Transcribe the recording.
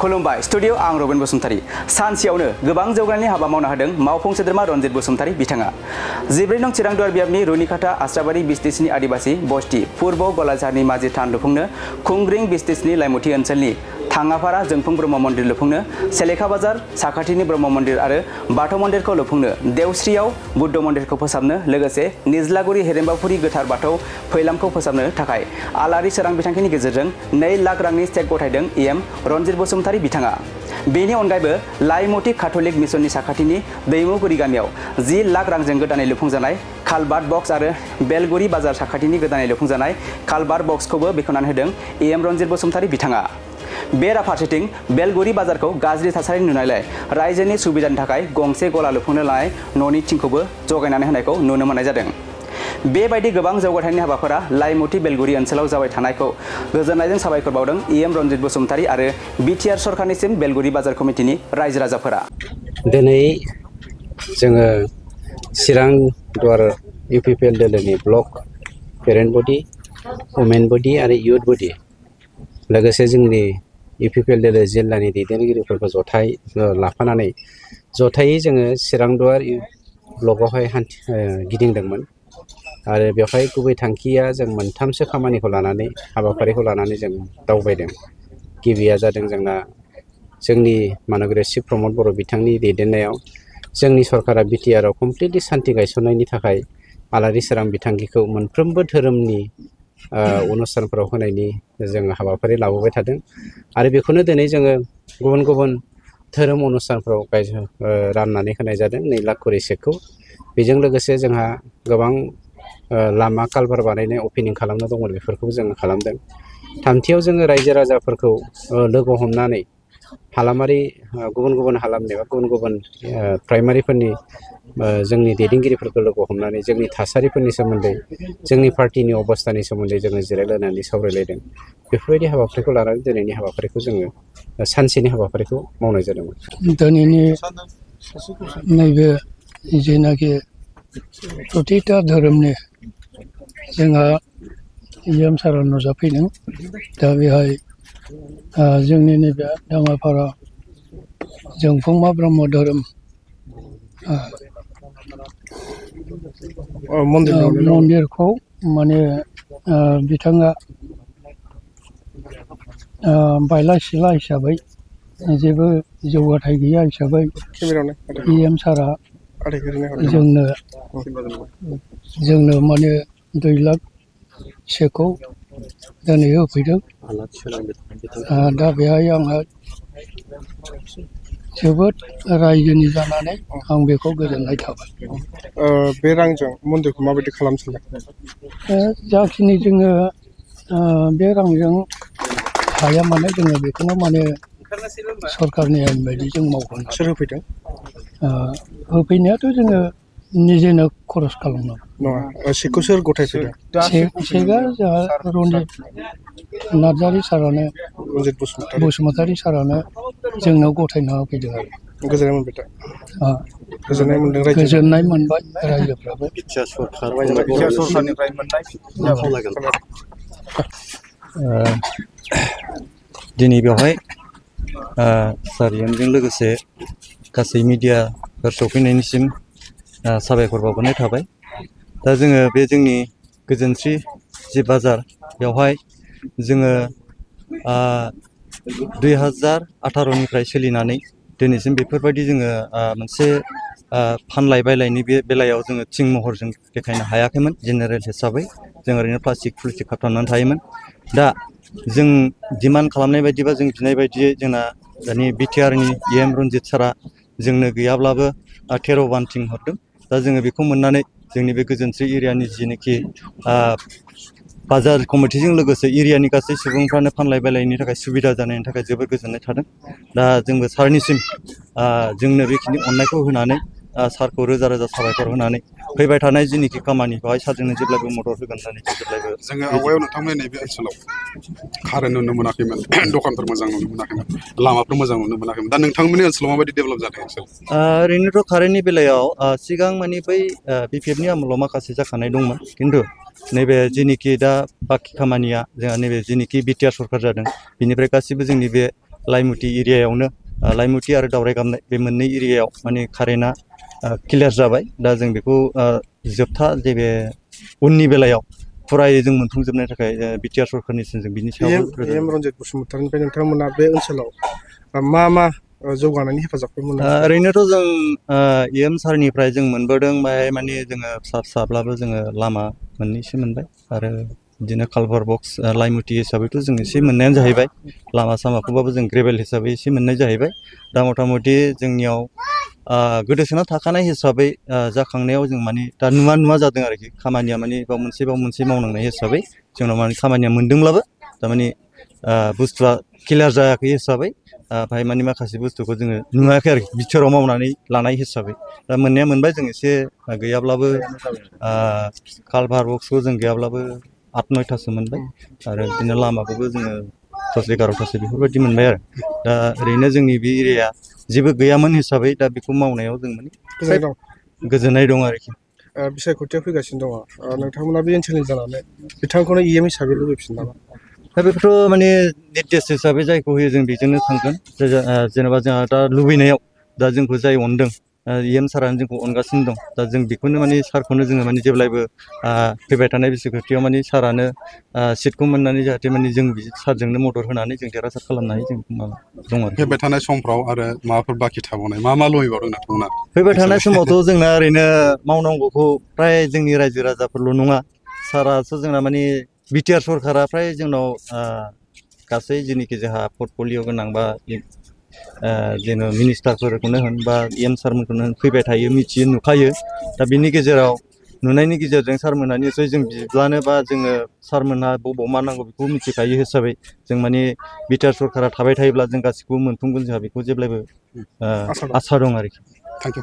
खुलुमबाय स्टुडियो आं रबिन बसुमतारी सानसेयावनो गोबां जौगानायनि हाबा मावनो हादों मावफुं सोद्रोमा रनजित बसुमतारी बिथाङा 14 नं चिरांदुवार बियाबनि रुनिकाटा आस्राबारि बिस्टिसनि आदिबासी बस्ति पूर्व गलाझारनि माजि थान लुफुंनो खुंग्रिं बिस्टिसनि लाइमुथि ओनसोलनि थाङाफारा जोंफुं ब्रह्म मन्दिर लुफुंनो सेलेखा बाजार साखाथिनि ब्रह्म मन्दिर आरो बाथौ मन्दिरखौ लुफुंनो देवस्रियाव बुद्ध मन्दिरखौ फोसाबनो लोगोसे निज्लागुरि हेरेम्बाफुरि गोथार बाथौ फैलामखौ फोसाबनो थाखाय आलारि सोरां बिथांखिनि गेजेरजों 2 लाख रांनि चेक गथायदों एम रनजित बसुमतारी बिथाङा बेनि अनगायैबो लाइमुथि काथलिक मिसननि साखाथिनि दैमुगुरि गामियाव 10 लाख रांजों गोदानै लुफुंजानाय कालबार्ट बक्स आरो बेलगुरि बाजार साखाथिनि गोदानै लुफुंजानाय कालबार्ट बक्सखौबो बेखेवनानै होदों एम रनजित बसुमतारी बिथाङा बेराफारसेथिं बेलगुरि बाजारखौ गाज्रि थासारि नुनायलाय रायजोनि सुबिदानि थाखाय गंसे गला लुफुंनो लानाय न'नि थिंखौबो जगायनानै होनायखौ नुनो मोननाय जादों बेबायदि गोबां जौगाथायनि हाबाफोरा लाइमुथि बेलगुरि ओनसोलाव जाबाय थानायखौ गोजोननायजों साबायखर बावदों एम रनजित बसुमतारी आरो बिटिआर सरकारनिसिम बेलगुरि बाजार कमिटिनि रायजो राजाफोरा दिनै जोङो चिरांदुवार इउपिपिएल दोलोनि ब्लक पेरेन्ट बडि वुमेन बडि आरो इयुथ बडि लोगोसे जोंनि इउपिपिएल दोलो जिल्लानि दैदेनगिरिफोरखौ लाफानानै जथायै जोङो चिरांदुवार ब्लकआवहाय गिदिंदोंमोन आरो बेवहाय गुबै थांखिया जों मोनथामसो खामानिखौ लानानै हाबाफारिखौ लानानै जों दावबायदों गिबिया जादों जोंना जोंनि मानगोरिया चिफ प्रमद बर' बिथांनि दैदेननायाव जोंनि सरकारा बिटिआरआव कमप्लिटलि सान्थि गायसननायनि थाखाय आलारि सोरां बिथांखिखौ मोनफ्रोमबो धोरोमनि अनुस्थानफोराव होनायनि जों हाबाफारि लाबोबाय थादों आरो बेखौनो दिनै जोङो गुबुन गुबुन धोरोम अनुस्थानफोराव राननानै होनाय जादों 2 लाख करि चेकखौ बेजों लोगोसे जोंहा गोबां लामा कालभार बानायनाय अपेनिं खालामनो दंमोन बेफोरखौ जों खालामदों थामथियाव जोङो रायजो राजाफोरखौ लोगो हमनानै हालामारि गुबुन गुबुन हालामनि बा गुबुन गुबुन प्राइमारिफोरनि जोंनि दैदेनगिरिफोरखौ लोगो हमनानै जोंनि थासारिफोरनि सोमोन्दै जोंनि पार्टिनि अबस्थानि सोमोन्दै जोङो जिरायलायनानै सावरायलायदों बेफोरबायदि हाबाफारिखौ लानानै दिनैनि हाबाफारिखौ जोङो सानसेनि हाबाफारिखौ मावनाय जादोंमोन दिनैनि नैबे जेनाखि प्रतिथा धोरोमनि जोंहा एम सारा नुजाफैदों दा बेहाय जोंनि नैबे दाङापारा जोंफुंमा ब्रह्म धोरोम मन्दिरखौ माने बिथाङा बायला सिला हिसाबै जेबो जौगाथाय गैया हिसाबै एम सारा जोंनो माने 2 लाख चेकखौ दिनै होफैदों दा बेहाय आंहा जोबोद रायजोनि जानानै आं बेखौ गोजोननाय थाबाय बे रांजों मन्दिरखौ माबायदि खालामनो सानदों जाखिनि जोङो बे रांजों हाया माने जोङो बेखौनो माने सरकारनि आयेन बायदि जों मावगोन सोर होफैदों होफैनायाथ' जोङो निजेनो खरस खालामनांगौ नङा चेकखौ सोर गथायफैदों चेकआ जोंहा रनजित नार्जारि सारानो रनजित बसुमतारी सारानो जोंनाव गथायना होफैदों आरो गोजोननाय मोनबाय गोजोननाय मोनबाय रायजोफ्राबो सरकारनिफ्राय मोननाय दिनै बेवहाय सार एमजों लोगोसे गासै मिडियाफोर सफैनायनिसिम साबायखर बावहरनाय थाबाय दा जोङो बे जोंनि गोजोनस्रि जि बाजार बेवहाय जोङो 2018 सोलिनानै दिनैसिम बेफोरबायदि जोङो मोनसे फानलाय बायलायनि बे बेलायाव जोङो थिं महरजों देखायनो हायाखैमोन जेनेरेल हिसाबै जों ओरैनो प्लास्टिक खाबथानानै थायोमोन दा जों डिमान्ड खालामनाय बायदिबा जों बिनाय बायदियै जोंना दानि बिटिआरनि एम रनजित सारा जोंनो गैयाब्लाबो 13 बान थिं हरदों दा जोङो बेखौ मोननानै जोंनि बे गोजोनस्रि एरियानि जिनोखि बाजार कमिटिजों लोगोसे एरियानि गासै सुबुंफ्रानो फानलाय बायलायनि थाखाय सुबिदा जानायनि थाखाय जोबोर गोजोननाय थादों दा जोंबो सारनिसिम जोंनो बेखिनि अननायखौ होनानै सारखौ रोजा रोजा साबायखर होनानै फैबाय थानाय जिनिखि खामानि बेवहाय सारजोंनो जेब्लायबो मदद होगोन होननानै जेब्लायबो जोङो आवगायाव नोंथांमोननि नैबे ओनसोलाव कारेन्ट नुनो मोनाखैमोन दखानफोर मोजां नुनो मोनाखैमोन लामाफोर मोजां नुनो मोनाखैमोन दा नोंथांमोननि ओनसोलाव माबायदि डेभेलप जादों ओनसोल ओरैनोथ' कारेन्टनि बेलायाव सिगां माने बै बिपिएफनि आमोलाव माखासे जाखानाय दंमोन खिन्थु नैबे जिनिखि दा बाखि खामानिया जोंहा नैबे जिनिखि बिटिआर सरकार जादों बिनिफ्राय गासिबो जोंनि बे लाइमुथि एरियायावनो लाइमुथि आरो दावराय गाबनाय बे मोननै एरियायाव माने कारेन्टआ क्लियार जाबाय दा जों बेखौ जोबथा जे बे उननि बेलायाव फुरायै जों मोनफुंजोबनायनि थाखाय बिटिआर सरकारनिसिम जों बिनि सायाव रन्जित बसुमतारिनिफ्राय नोंथांमोना बे ओनसोलाव मा जौगानायनि हेफाजाबखौ मोनो ओरैनोथ' जों EM सारनिफ्राय जों मोनबोदों बाहाय माने जोङो फिसाब्लाबो जोङो लामा मोननैसो मोनबाय आरो बिदिनो कालभार बक्स लाइमुथि हिसाबैथ' जों एसे मोननायानो जाहैबाय लामा सामाखौबाबो जों ग्रेभेल हिसाबै एसे मोननाय जाहैबाय दा मथा-मथि जोंनियाव गोदोसोना थाखानाय हिसाबै जाखांनायाव जों माने दा नुवा जादों आरोखि खामानिया माने बाव मोनसे मावनांनाय हिसाबै जोंनाव माने खामानिया मोनदोंब्लाबो थारमाने बुस्थुआ क्लियार जायाखै हिसाबै बाहाय माने माखासे बुस्थुखौ जोङो नुवाखै आरोखि बिथोराव मावनानै लानाय हिसाबै दा मोननाया मोनबाय जों एसे गैयाब्लाबो कालभार बक्सखौ जों गैयाब्लाबो 8-9थासो मोनबाय आरो बिदिनो लामाखौबो जोङो 10-11थासो बेफोरबायदि मोनबाय आरो दा ओरैनो जोंनि बे एरिया जेबो गैयामोन हिसाबै दा बेखौ मावनायाव जों माने गोजोननाय दं आरोखि बिसायख'थिया फैगासिनो दङ नोंथांमोना बे ओनसोलनि जानानै बिथांखौनो EM हिसाबै लुबैफिनो नामा दा बेखौथ' माने निर्देश हिसाबै जायखौ होयो जों बेजोंनो थांगोन जेनेबा जोंहा दा लुबैनायाव दा जोंखौ जाय अनदों EM सारानो जोंखौ अनगासिनो दं दा जों बेखौनो माने सारखौनो जोङो माने जेब्लायबो फैबाय थानाय बिसायख'थियाव माने सारानो सिटखौ मोननानै जाहाथे माने जों सारजोंनो मदद होनानै जों देरहासार खालामनानै जों दं आरो फैबाय थानाय समफ्राव आरो माबाफोर बाखि थाबावनाय मा लुबैबावदों नोंथांमोना फैबाय थानाय समावथ' जोंना ओरैनो मावनांगौखौ फ्राय जोंनि रायजो राजाफोरल' नङा सारासो जोंना माने बिटिआर सरकारा फ्राय जोंनाव गासै जेनिखि जोंहा पर्टफलिय' गोनां बा जेन' मिनिस्टारफोरखौनो होन बा EM सारमोनखौनो होन फैबाय थायो मिथियो नुखायो दा बिनि गेजेराव नुनायनि गेजेरजों सारमोनहा निसय जों बिब्लानो बा जोङो सारमोनहा बबाव मा नांगौ बेखौ मिथिखायो हिसाबै जों माने बिटिआर सरकारा थाबाय थायोब्ला जों गासिखौबो मोनफुंगोन जोंहा बेखौ जेब्लायबो आसा दं आरोखि थेंक इउ